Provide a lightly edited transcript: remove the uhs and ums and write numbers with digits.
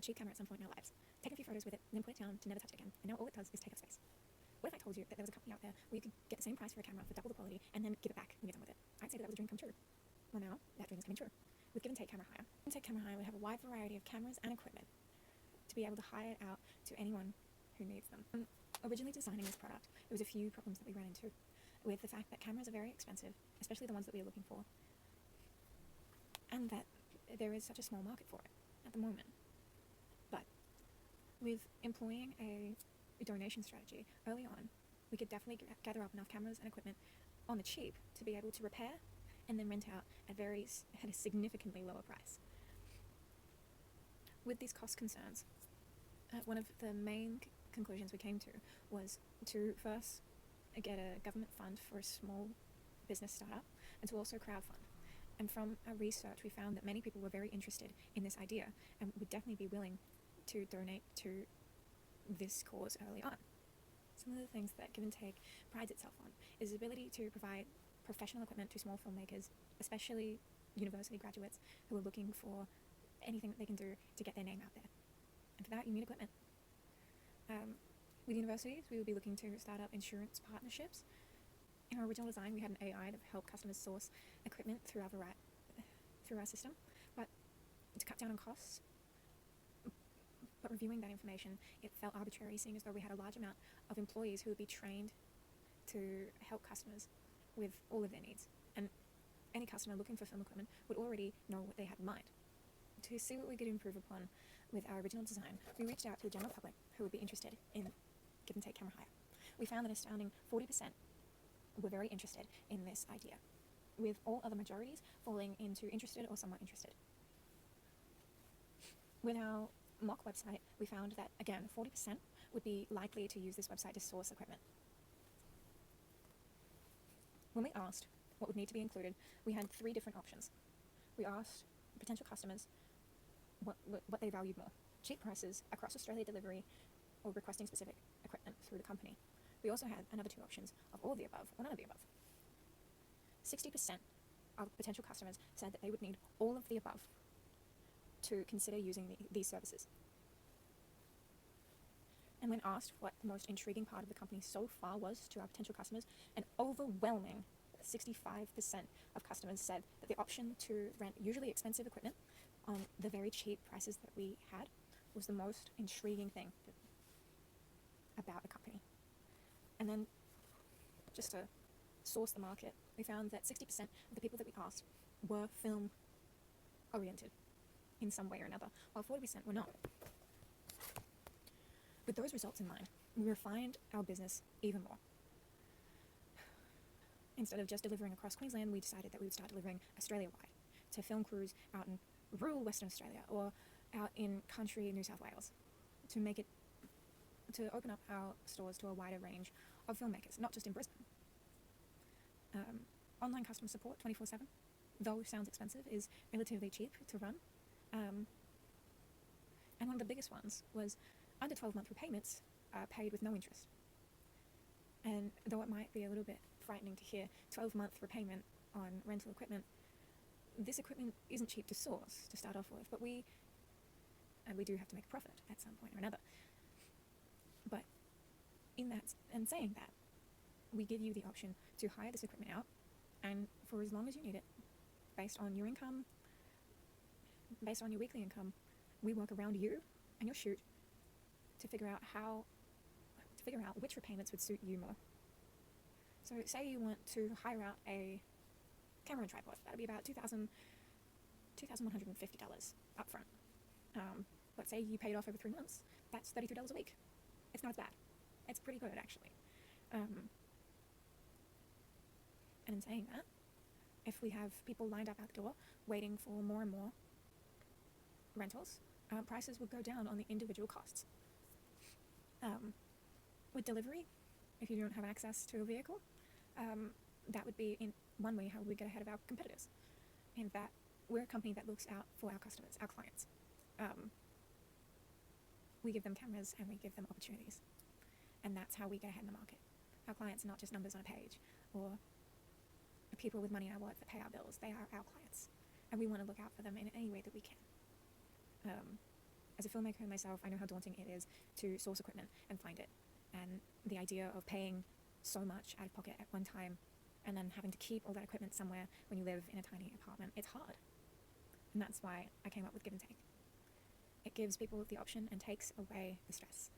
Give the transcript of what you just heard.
a cheap camera at some point in our lives, take a few photos with it, and then put it down to never touch it again, and now all it does is take up space. What if I told you that there was a company out there where you could get the same price for a camera for double the quality and then give it back when you're done with it? I'd say that was a dream come true. Well, now that dream is coming true. With Give and Take Camera Hire. Give and Take Camera Hire would have a wide variety of cameras and equipment to be able to hire it out to anyone who needs them. Originally designing this product, there was a few problems that we ran into with the fact that cameras are very expensive, especially the ones that we were looking for, and that there is such a small market for it at the moment. But with employing a donation strategy early on, we could definitely gather up enough cameras and equipment on the cheap to be able to repair and then rent out at a significantly lower price. With these cost concerns, one of the main conclusions we came to was to first get a government fund for a small business startup and to also crowdfund. And from our research, we found that many people were very interested in this idea and would definitely be willing to donate to this cause early on. Some of the things that Give and Take prides itself on is the ability to provide professional equipment to small filmmakers, especially university graduates who are looking for anything that they can do to get their name out there. And for that, you need equipment. With universities, we would be looking to start up insurance partnerships. In our original design, we had an AI to help customers source equipment through our system, but to cut down on costs. But reviewing that information, it felt arbitrary, seeing as though we had a large amount of employees who would be trained to help customers with all of their needs. And any customer looking for film equipment would already know what they had in mind. To see what we could improve upon with our original design, we reached out to the general public who would be interested in Give and Take Camera Hire. We found that an astounding 40% were very interested in this idea, with all other majorities falling into interested or somewhat interested. With our mock website, we found that, again, 40% would be likely to use this website to source equipment. When we asked what would need to be included, we had 3 different options. We asked potential customers what they valued more: cheap prices, across Australia delivery, or requesting specific equipment through the company. We also had another 2 options of all of the above or none of the above. 60% of potential customers said that they would need all of the above to consider using these services. And when asked what the most intriguing part of the company so far was to our potential customers, an overwhelming 65% of customers said that the option to rent usually expensive equipment on the very cheap prices that we had was the most intriguing thing about the company. And then, just to source the market, we found that 60% of the people that we asked were film oriented in some way or another, while 40% were not. With those results in mind, we refined our business even more. Instead of just delivering across Queensland, we decided that we would start delivering Australia-wide to film crews out in rural Western Australia or out in country New South Wales, to open up our stores to a wider range of filmmakers, not just in Brisbane. Online customer support 24/7, though sounds expensive, is relatively cheap to run. And one of the biggest ones was under 12-month repayments paid with no interest. And though it might be a little bit frightening to hear 12-month repayment on rental equipment, this equipment isn't cheap to source to start off with, but we do have to make a profit at some point or another. But in that, and saying that, we give you the option to hire this equipment out, and for as long as you need it, based on your income, based on your weekly income, we work around you and your shoot to figure out which repayments would suit you more. So say you want to hire out a camera and tripod. That would be about $2,150 up front. Let's say you pay it off over 3 months. That's $33 a week. It's not as bad. It's pretty good, actually. And in saying that, if we have people lined up out the door waiting for more and more rentals, prices would go down on the individual costs. With delivery, if you don't have access to a vehicle, that would be in one way how we get ahead of our competitors, in that we're a company that looks out for our customers, our clients. We give them cameras and we give them opportunities, and that's how we get ahead in the market. Our clients are not just numbers on a page or people with money in our wallet that pay our bills. They are our clients, and we want to look out for them in any way that we can. As a filmmaker myself, I know how daunting it is to source equipment and find it. And the idea of paying so much out of pocket at one time and then having to keep all that equipment somewhere when you live in a tiny apartment, it's hard. And that's why I came up with Give and Take. It gives people the option and takes away the stress.